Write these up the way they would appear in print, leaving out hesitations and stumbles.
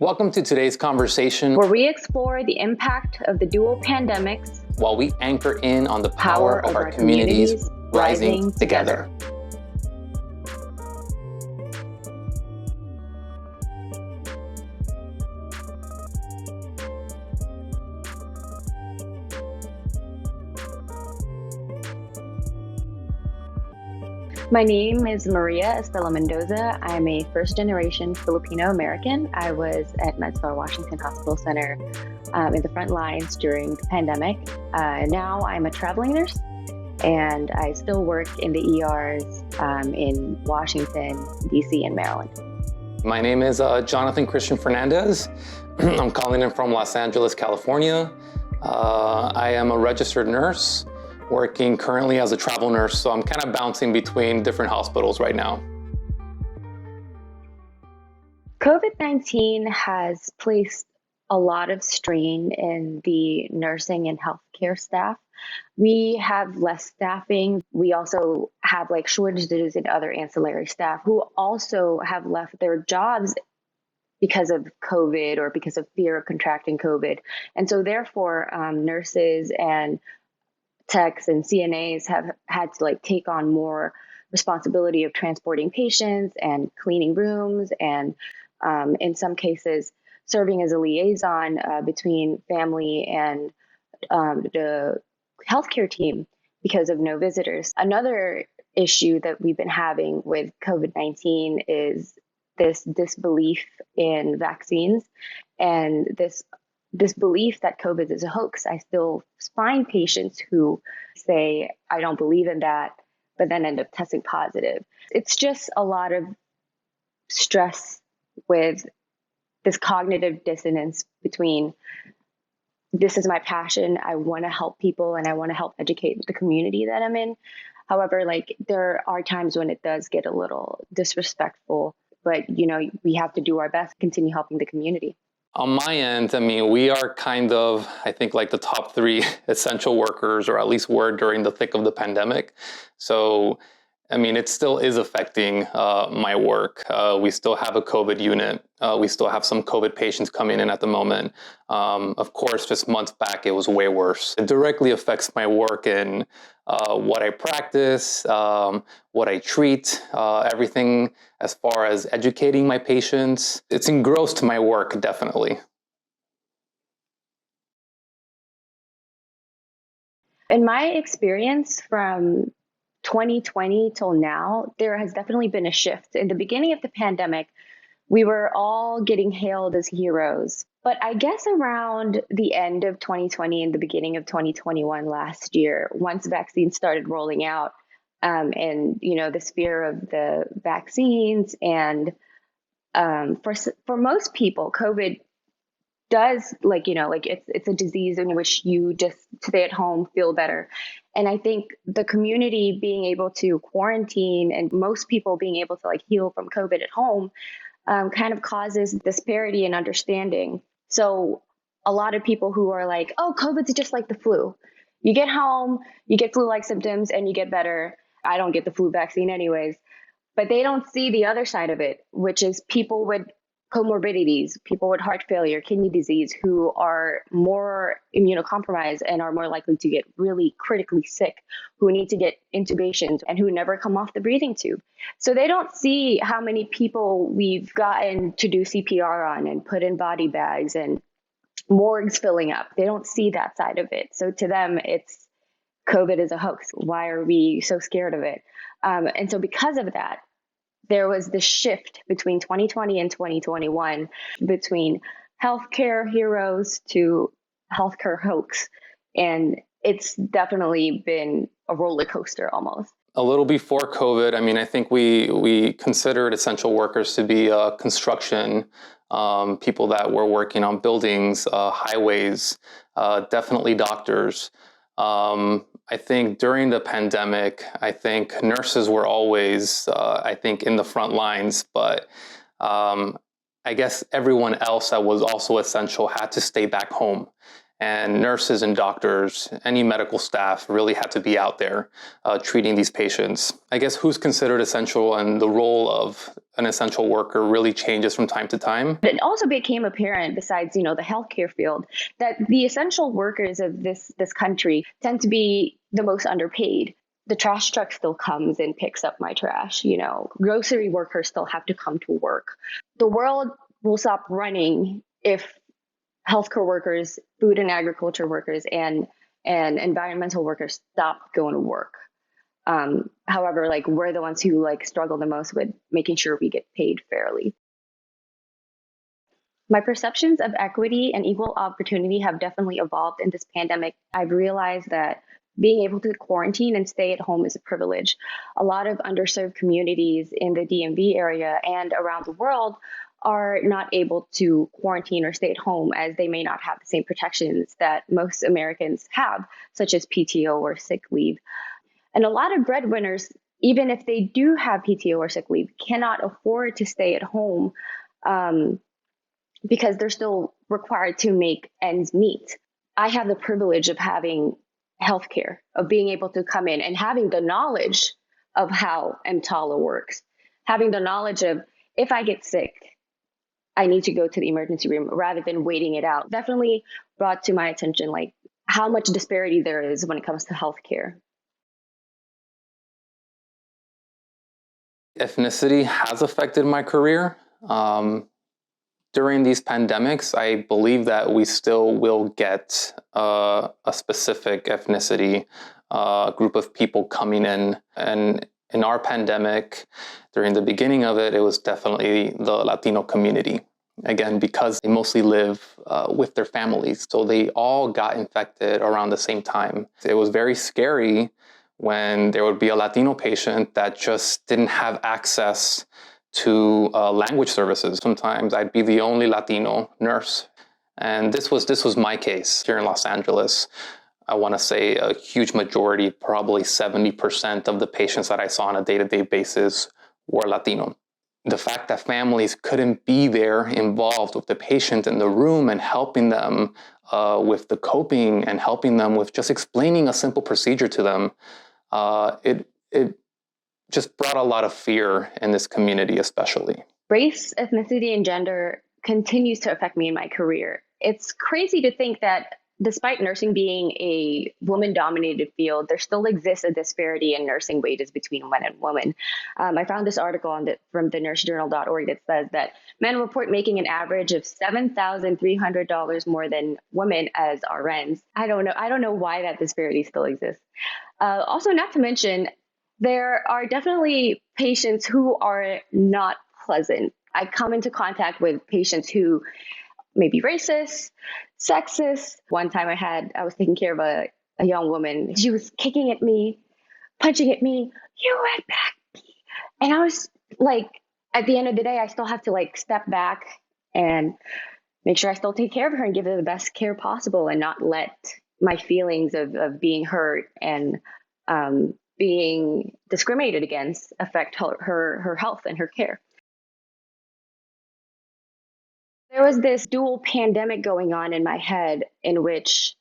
Welcome to today's conversation, where we explore the impact of the dual pandemics while we anchor in on the power of our communities rising together. My name is Estela Mendoza. I'm a first-generation Filipino American. I was at MedStar Washington Hospital Center in the front lines during the pandemic. Now I'm a traveling nurse, and I still work in the ERs in Washington, D.C., and Maryland. My name is Jonathan Christian Fernandez. I'm calling in from Los Angeles, California. I am a registered nurse, working currently as a travel nurse, so I'm kind of bouncing between different hospitals right now. COVID-19 has placed a lot of strain in the nursing and healthcare staff. We have less staffing. We also have shortages in other ancillary staff who also have left their jobs because of COVID or because of fear of contracting COVID. And so therefore, nurses and techs and CNAs have had to take on more responsibility of transporting patients and cleaning rooms and in some cases serving as a liaison between family and the healthcare team because of no visitors. Another issue that we've been having with COVID-19 is this disbelief in vaccines and this belief that COVID is a hoax. I still find patients who say, I don't believe in that, but then end up testing positive. It's just a lot of stress with this cognitive dissonance between this is my passion, I want to help people and I want to help educate the community that I'm in. However, there are times when it does get a little disrespectful, but we have to do our best to continue helping the community. On my end, we are kind of, I think, the top 3 essential workers, or at least were during the thick of the pandemic. So, it still is affecting my work. We still have a COVID unit. We still have some COVID patients coming in at the moment. Of course, just months back, it was way worse. It directly affects my work in what I practice, what I treat, everything as far as educating my patients. It's engrossed my work, definitely. In my experience from 2020 till now, there has definitely been a shift. In the beginning of the pandemic, we were all getting hailed as heroes. But I guess around the end of 2020 and the beginning of 2021 last year, once vaccines started rolling out, and this fear of the vaccines, and for most people, COVID does it's a disease in which you just stay at home, feel better. And I think the community being able to quarantine and most people being able to heal from COVID at home kind of causes disparity in understanding. So a lot of people who are like, oh, COVID's just like the flu. You get home, you get flu-like symptoms and you get better. I don't get the flu vaccine anyways. But they don't see the other side of it, which is people with comorbidities, people with heart failure, kidney disease, who are more immunocompromised and are more likely to get really critically sick, who need to get intubations and who never come off the breathing tube. So they don't see how many people we've gotten to do CPR on and put in body bags and morgues filling up. They don't see that side of it. So to them, it's COVID is a hoax. Why are we so scared of it? And so because of that, there was this shift between 2020 and 2021 between healthcare heroes to healthcare hoax. And it's definitely been a roller coaster almost. A little before COVID, I think we considered essential workers to be construction, people that were working on buildings, highways, definitely doctors. I think during the pandemic, I think nurses were always, in the front lines, but I guess everyone else that was also essential had to stay back home. And nurses and doctors, any medical staff really had to be out there treating these patients. I guess who's considered essential and the role of an essential worker really changes from time to time. It also became apparent, besides, the healthcare field, that the essential workers of this country tend to be the most underpaid. The trash truck still comes and picks up my trash. Grocery workers still have to come to work. The world will stop running if healthcare workers, food and agriculture workers, and environmental workers stop going to work. However, we're the ones who struggle the most with making sure we get paid fairly. My perceptions of equity and equal opportunity have definitely evolved in this pandemic. I've realized that being able to quarantine and stay at home is a privilege. A lot of underserved communities in the DMV area and around the world are not able to quarantine or stay at home, as they may not have the same protections that most Americans have, such as PTO or sick leave. And a lot of breadwinners, even if they do have PTO or sick leave, cannot afford to stay at home because they're still required to make ends meet. I have the privilege of having healthcare, of being able to come in and having the knowledge of how EMTALA works, having the knowledge of, if I get sick, I need to go to the emergency room rather than waiting it out. Definitely brought to my attention how much disparity there is when it comes to healthcare. Ethnicity has affected my career. During these pandemics, I believe that we still will get a specific ethnicity group of people coming in. And in our pandemic, during the beginning of it, it was definitely the Latino community. Again, because they mostly live with their families, so they all got infected around the same time. It was very scary when there would be a Latino patient that just didn't have access to language services. Sometimes I'd be the only Latino nurse. And this was my case here in Los Angeles. I want to say a huge majority, probably 70% of the patients that I saw on a day-to-day basis were Latino. The fact that families couldn't be there involved with the patient in the room and helping them with the coping and helping them with just explaining a simple procedure to them, it just brought a lot of fear in this community, especially. Race, ethnicity, and gender continues to affect me in my career. It's crazy to think that despite nursing being a woman-dominated field, there still exists a disparity in nursing wages between men and women. I found this article from the nursejournal.org that says that men report making an average of $7,300 more than women as RNs. I don't know why that disparity still exists. Also, not to mention, there are definitely patients who are not pleasant. I come into contact with patients who may be racist, sexist. One time I was taking care of a young woman. She was kicking at me, punching at me. You went back. And I was at the end of the day, I still have to step back and make sure I still take care of her and give her the best care possible and not let my feelings of being hurt and being discriminated against affect her health and her care. There was this dual pandemic going on in my head in which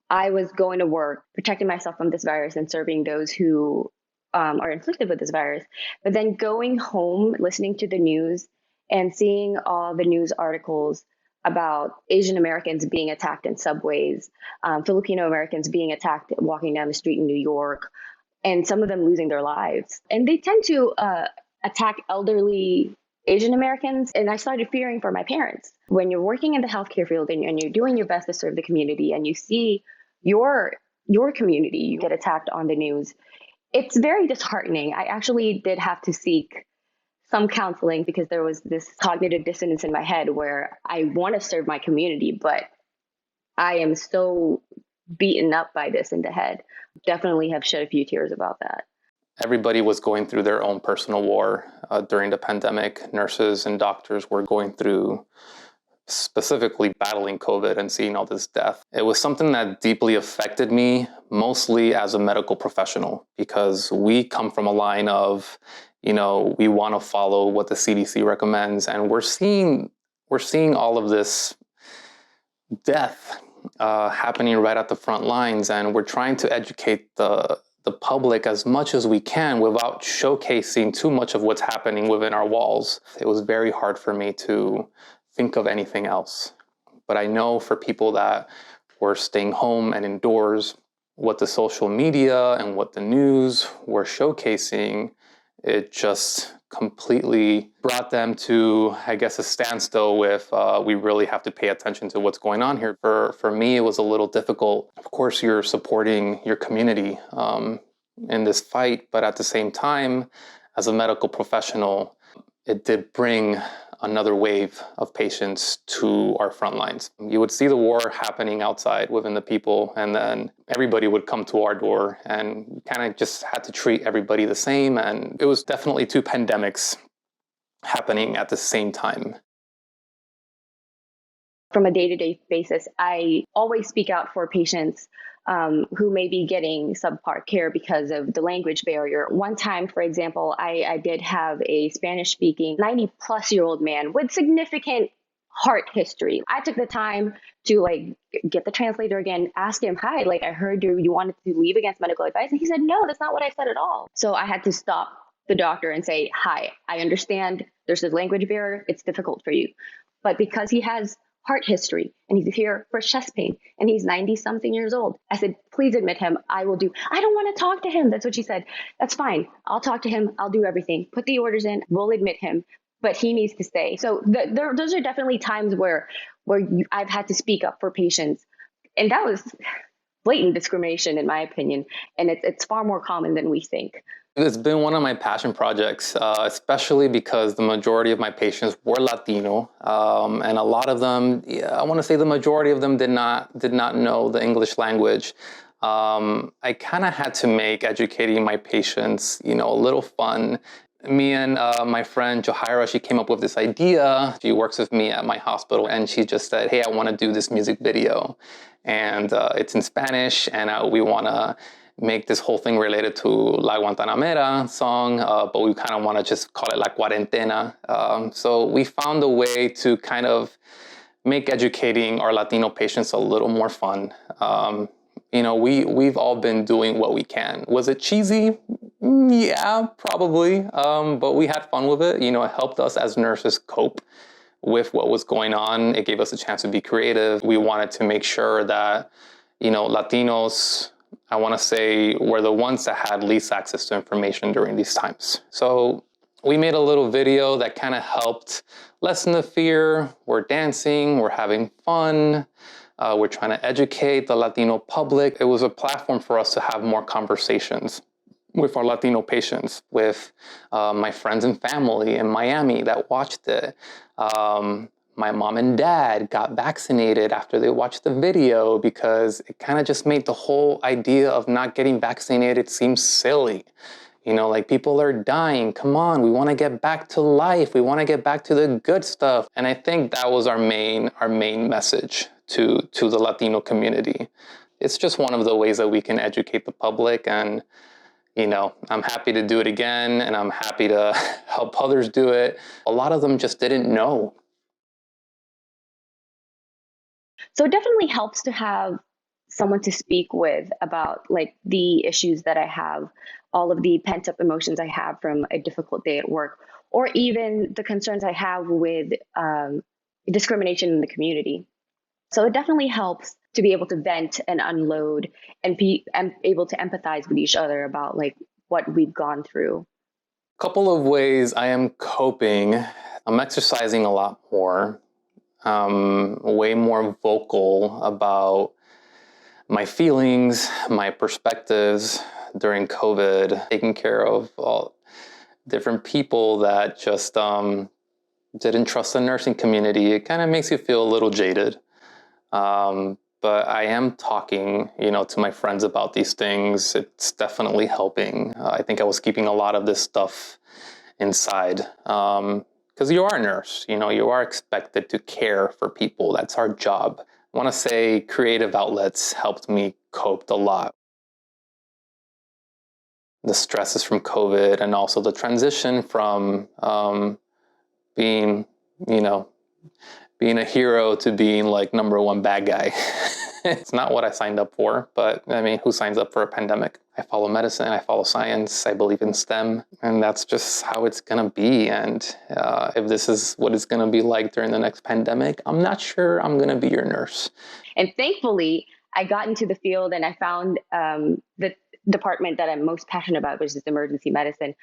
I was going to work, protecting myself from this virus and serving those who are inflicted with this virus, but then going home, listening to the news and seeing all the news articles about Asian Americans being attacked in subways, Filipino Americans being attacked walking down the street in New York, and some of them losing their lives. And they tend to attack elderly Asian Americans. And I started fearing for my parents. When you're working in the healthcare field and you're doing your best to serve the community and you see your community, you get attacked on the news, it's very disheartening. I actually did have to seek some counseling because there was this cognitive dissonance in my head where I want to serve my community, but I am so beaten up by this in the head. Definitely have shed a few tears about that. Everybody was going through their own personal war during the pandemic. Nurses and doctors were going through specifically battling COVID and seeing all this death. It was something that deeply affected me, mostly as a medical professional, because we come from a line of, we want to follow what the CDC recommends, and we're seeing all of this death happening right at the front lines, and we're trying to educate the public as much as we can without showcasing too much of what's happening within our walls. It was very hard for me to think of anything else. But I know for people that were staying home and indoors, what the social media and what the news were showcasing, it just completely brought them to, I guess, a standstill with, we really have to pay attention to what's going on here. For me, it was a little difficult. Of course, you're supporting your community in this fight, but at the same time, as a medical professional, it did bring another wave of patients to our front lines. You would see the war happening outside within the people, and then everybody would come to our door, and we kind of just had to treat everybody the same. And it was definitely two pandemics happening at the same time. From a day-to-day basis, I always speak out for patients who may be getting subpar care because of the language barrier. One time, for example, I did have a Spanish-speaking 90-plus-year-old man with significant heart history. I took the time to get the translator again, ask him, hi, I heard you wanted to leave against medical advice. And he said, no, that's not what I said at all. So I had to stop the doctor and say, hi, I understand there's a language barrier. It's difficult for you. But because he has heart history and he's here for chest pain and he's 90 something years old, I said, please admit him. I will do. I don't want to talk to him. That's what she said. That's fine. I'll talk to him. I'll do everything. Put the orders in. We'll admit him, but he needs to stay. So those are definitely times where I've had to speak up for patients. And that was blatant discrimination, in my opinion. And it's far more common than we think. It's been one of my passion projects, especially because the majority of my patients were Latino, and a lot of them, I want to say the majority of them did not know the English language. I kind of had to make educating my patients, a little fun. Me and my friend Johaira, she came up with this idea. She works with me at my hospital, and she just said, hey, I want to do this music video, and it's in Spanish, and we want to make this whole thing related to La Guantanamera song, but we kind of want to just call it La Cuarentena. So we found a way to kind of make educating our Latino patients a little more fun. We've all been doing what we can. Was it cheesy? Yeah, probably. But we had fun with it. It helped us as nurses cope with what was going on. It gave us a chance to be creative. We wanted to make sure that, Latinos, I want to say, were the ones that had least access to information during these times. So we made a little video that kind of helped lessen the fear. We're dancing, we're having fun, we're trying to educate the Latino public. It was a platform for us to have more conversations with our Latino patients, with my friends and family in Miami that watched it. My mom and dad got vaccinated after they watched the video because it kind of just made the whole idea of not getting vaccinated seem silly. People are dying. Come on, we want to get back to life. We want to get back to the good stuff. And I think that was our main message to the Latino community. It's just one of the ways that we can educate the public, and I'm happy to do it again, and I'm happy to help others do it. A lot of them just didn't know. So it definitely helps to have someone to speak with about the issues that I have, all of the pent up emotions I have from a difficult day at work, or even the concerns I have with discrimination in the community. So it definitely helps to be able to vent and unload and be able to empathize with each other about what we've gone through. A couple of ways I am coping. I'm exercising a lot more. Way more vocal about my feelings, my perspectives during COVID, taking care of all different people that just didn't trust the nursing community. It kind of makes you feel a little jaded. But I am talking, to my friends about these things. It's definitely helping. I think I was keeping a lot of this stuff inside. Because you are a nurse, you are expected to care for people. That's our job. I want to say creative outlets helped me cope a lot. The stresses from COVID, and also the transition from being being a hero to being like number one bad guy. It's not what I signed up for, but I mean, who signs up for a pandemic? I follow medicine, I follow science, I believe in STEM, and that's just how it's gonna be. And if this is what it's gonna be like during the next pandemic, I'm not sure I'm gonna be your nurse. And thankfully, I got into the field and I found the department that I'm most passionate about, which is emergency medicine.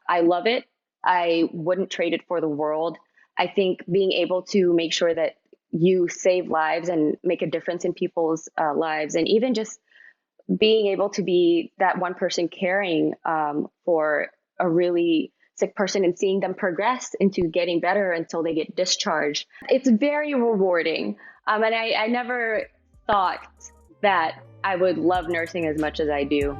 I love it. I wouldn't trade it for the world. I think being able to make sure that you save lives and make a difference in people's lives, and even just being able to be that one person caring for a really sick person and seeing them progress into getting better until they get discharged. It's very rewarding. And I never thought that I would love nursing as much as I do.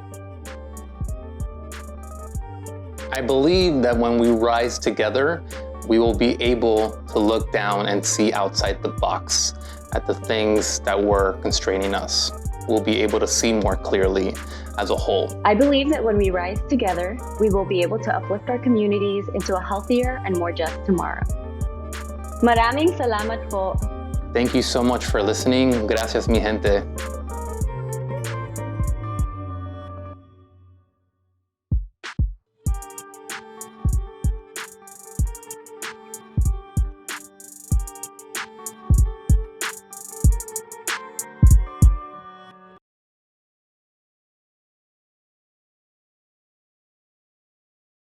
I believe that when we rise together, we will be able to look down and see outside the box at the things that were constraining us. We'll be able to see more clearly as a whole. I believe that when we rise together, we will be able to uplift our communities into a healthier and more just tomorrow. Maraming salamat po. Thank you so much for listening. Gracias, mi gente.